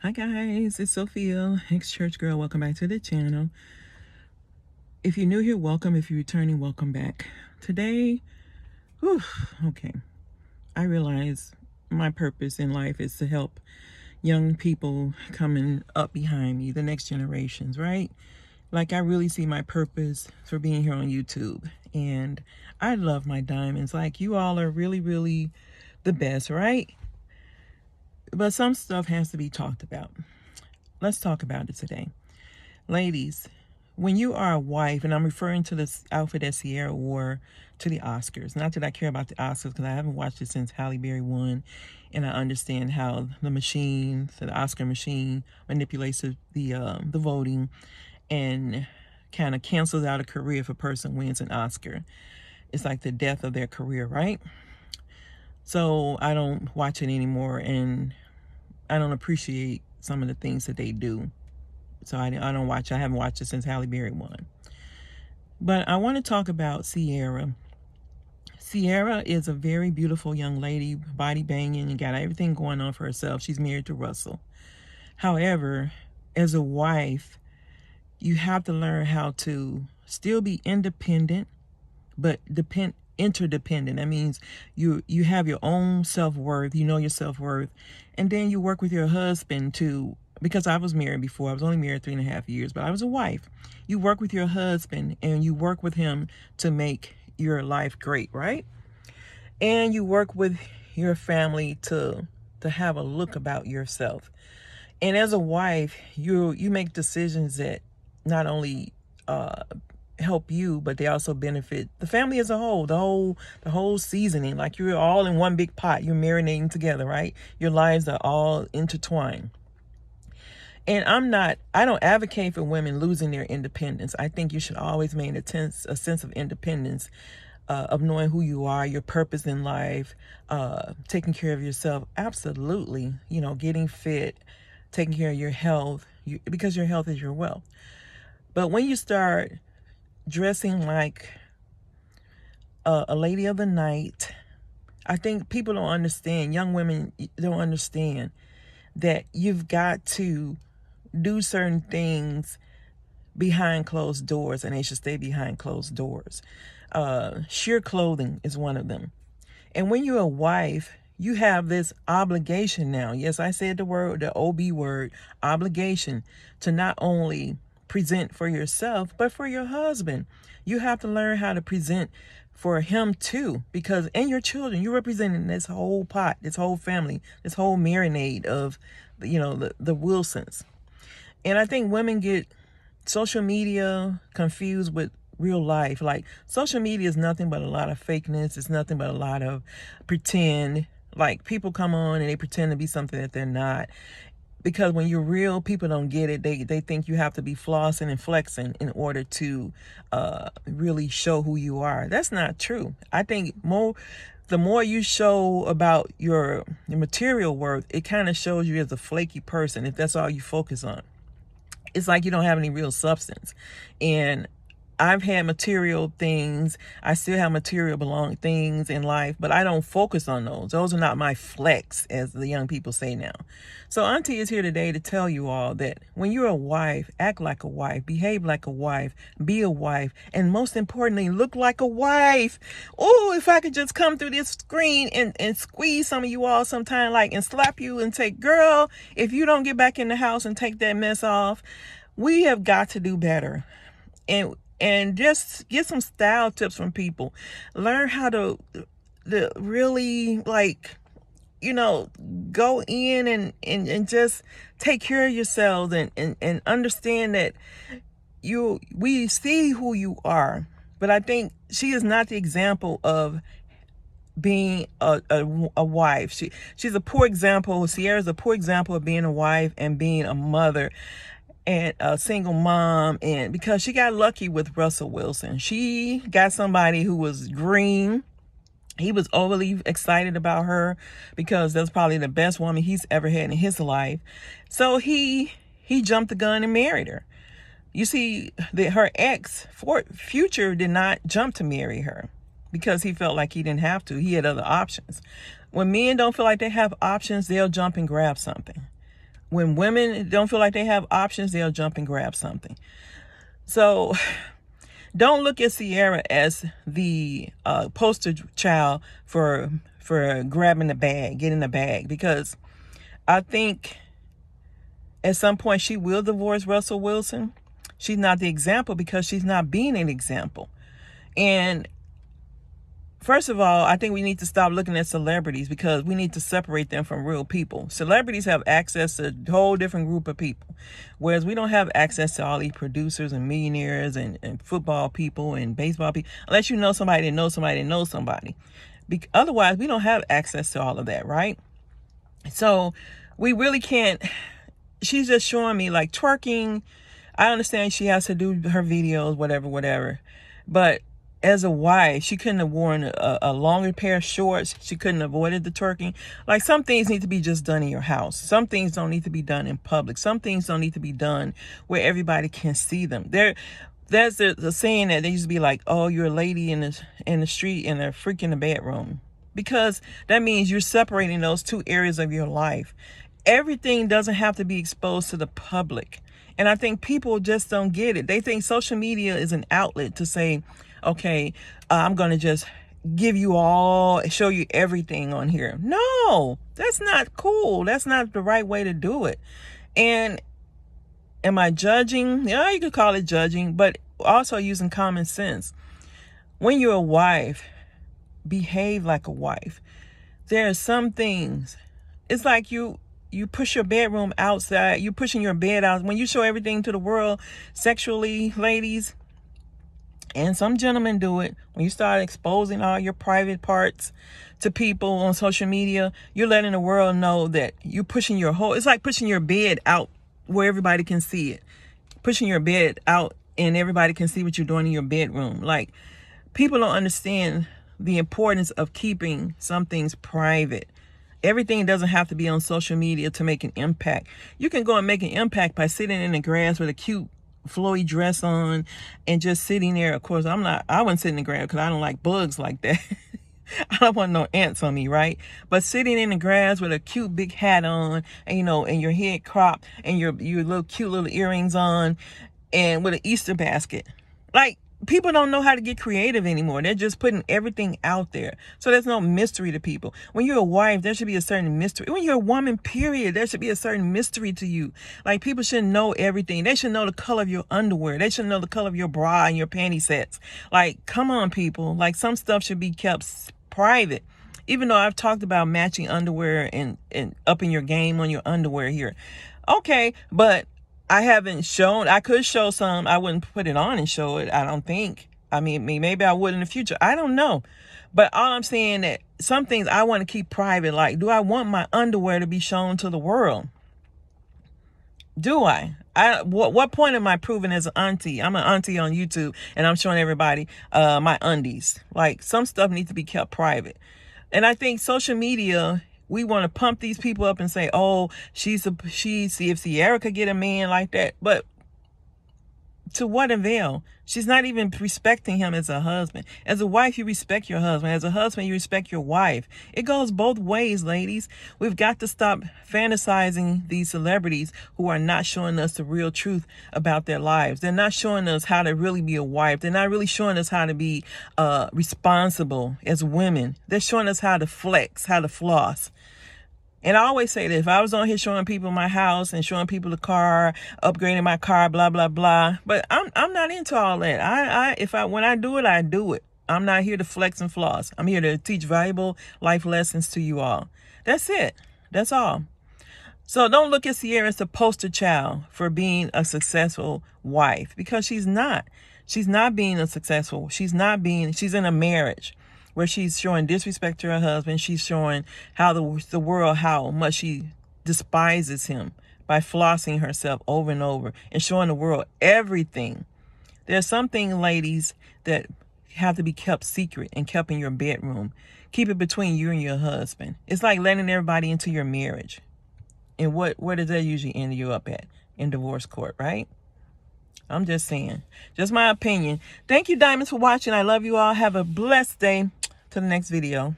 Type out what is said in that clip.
Hi guys, it's Sophia, ex-church girl. Welcome back to the channel. If you're new here, welcome. If you're returning, welcome back. Today, okay, I realize my purpose in life is to help young people coming up behind me, the next generations, right? Like I really see my purpose for being here on YouTube. And I love my diamonds. Like you all are really, really the best, right? But some stuff has to be talked about. Let's talk about it today. Ladies, when you are a wife, and I'm referring to this outfit that Ciara wore to the Oscars. Not that I care about the Oscars because I haven't watched it since Halle Berry won, and I understand how the machine, so the Oscar machine, manipulates the voting and kind of cancels out a career if a person wins an Oscar. It's like the death of their career, right? So I don't watch it anymore, and I don't appreciate some of the things that they do. So I don't watch. I haven't watched it since Halle Berry won. But I want to talk about Ciara. Ciara is a very beautiful young lady, body banging, and got everything going on for herself. She's married to Russell. However, as a wife, you have to learn how to still be independent, but interdependent. That means you have your own self-worth, you know your self-worth, and then you work with your husband to, because I was married before, I was only married 3.5 years, but I was a wife. You work with your husband and you work with him to make your life great, right? And you work with your family to have a look about yourself. And as a wife, you make decisions that not only help you, but they also benefit the family as a whole, the whole seasoning. Like you're all in one big pot, you're marinating together, right? Your lives are all intertwined. And I don't advocate for women losing their independence. I think you should always maintain a sense of independence, of knowing who you are, your purpose in life, taking care of yourself. Absolutely. You know, getting fit, taking care of your health, because your health is your wealth. But when you start dressing like a lady of the night, I think people don't understand, young women don't understand that you've got to do certain things behind closed doors, and they should stay behind closed doors. Sheer clothing is one of them. And when you're a wife, you have this obligation now. Yes, I said the OB word, obligation, to not only present for yourself, but for your husband. You have to learn how to present for him too, because, and your children, you're representing this whole pot, this whole family, this whole marinade of, the Wilsons. And I think women get social media confused with real life. Like, social media is nothing but a lot of fakeness. It's nothing but a lot of pretend. Like, people come on and they pretend to be something that they're not. Because when you're real, people don't get it. They think you have to be flossing and flexing in order to really show who you are. That's not true. I think the more you show about your material worth, it kind of shows you as a flaky person if that's all you focus on. It's like you don't have any real substance. And I've had material things. I still have material things in life, but I don't focus on those. Those are not my flex, as the young people say now. So Auntie is here today to tell you all that when you're a wife, act like a wife, behave like a wife, be a wife, and most importantly, look like a wife. Oh, if I could just come through this screen and squeeze some of you all sometime, like, and slap you and say, girl, if you don't get back in the house and take that mess off, we have got to do better. And just get some style tips from people. Learn how to really, like, go in and just take care of yourselves and understand that we see who you are. But I think she is not the example of being a wife. She's a poor example. Ciara's a poor example of being a wife and being a mother and a single mom, and because she got lucky with Russell Wilson. She got somebody who was green. He was overly excited about her because that's probably the best woman he's ever had in his life. So he jumped the gun and married her. You see, that her ex, Future, did not jump to marry her because he felt like he didn't have to. He had other options. When men don't feel like they have options, they'll jump and grab something. when women don't feel like they have options, they'll jump and grab something. So don't look at Ciara as the poster child for grabbing the bag, getting the bag, because I think at some point she will divorce Russell Wilson. She's not the example because she's not being an example. And first of all, I think we need to stop looking at celebrities because we need to separate them from real people. Celebrities have access to a whole different group of people, whereas we don't have access to all these producers and millionaires and football people and baseball people, unless you know somebody that knows somebody that knows somebody. Otherwise, we don't have access to all of that, right? So we really can't. She's just showing me like twerking. I understand she has to do her videos, whatever. But as a wife, she couldn't have worn a longer pair of shorts. She couldn't have avoided the twerking. Like, some things need to be just done in your house. Some things don't need to be done in public. Some things don't need to be done where everybody can see them. There's the saying that they used to be like, oh, you're a lady in the street and a freak in the bedroom. Because that means you're separating those two areas of your life. Everything doesn't have to be exposed to the public. And I think people just don't get it. They think social media is an outlet to say, okay, I'm going to just give you all, show you everything on here. No, that's not cool. That's not the right way to do it. And am I judging? Yeah, you could call it judging, but also using common sense. When you're a wife, behave like a wife. There are some things, it's like you push your bedroom outside. You're pushing your bed out. When you show everything to the world sexually, ladies, and some gentlemen do it, when you start exposing all your private parts to people on social media, you're letting the world know that you're pushing your whole, it's like pushing your bed out where everybody can see it. Pushing your bed out and everybody can see what you're doing in your bedroom. Like, people don't understand the importance of keeping some things private. Everything doesn't have to be on social media to make an impact. You can go and make an impact by sitting in the grass with a cute flowy dress on and just sitting there. Of course, I wouldn't sit in the grass because I don't like bugs like that. I don't want no ants on me, right? But sitting in the grass with a cute big hat on, and and your head cropped, and your little cute little earrings on, and with an Easter basket. Like, people don't know how to get creative anymore. They're just putting everything out there. So there's no mystery to people. When you're a wife, there should be a certain mystery. When you're a woman, period, there should be a certain mystery to you. Like, people should know everything. They should know the color of your underwear. They should know the color of your bra and your panty sets. Like, come on, people. Like, some stuff should be kept private. Even though I've talked about matching underwear and upping your game on your underwear here. Okay, but I haven't shown. I could show some. I wouldn't put it on and show it, I don't think. I mean, maybe I would in the future. I don't know. But all I'm saying that some things I want to keep private. Like, do I want my underwear to be shown to the world? Do I? What point am I proving as an auntie? I'm an auntie on YouTube and I'm showing everybody my undies. Like, some stuff needs to be kept private. And I think social media, we want to pump these people up and see if Ciara could get a man like that. But to what avail? She's not even respecting him as a husband. As a wife, you respect your husband. As a husband, you respect your wife. It goes both ways, ladies. We've got to stop fantasizing these celebrities who are not showing us the real truth about their lives. They're not showing us how to really be a wife. They're not really showing us how to be responsible as women. They're showing us how to flex, how to floss. And I always say that if I was on here showing people my house and showing people the car, upgrading my car, blah, blah, blah. But I'm not into all that. When I do it, I do it. I'm not here to flex and floss. I'm here to teach valuable life lessons to you all. That's it. That's all. So don't look at Ciara as the poster child for being a successful wife, because she's not. She's not being a successful. She's in a marriage where she's showing disrespect to her husband. She's showing how the world, how much she despises him by flossing herself over and over and showing the world everything. There's something, ladies, that have to be kept secret and kept in your bedroom. Keep it between you and your husband. It's like letting everybody into your marriage. And where does that usually end you up at? In divorce court, right? I'm just saying. Just my opinion. Thank you, Diamonds, for watching. I love you all. Have a blessed day. Till the next video.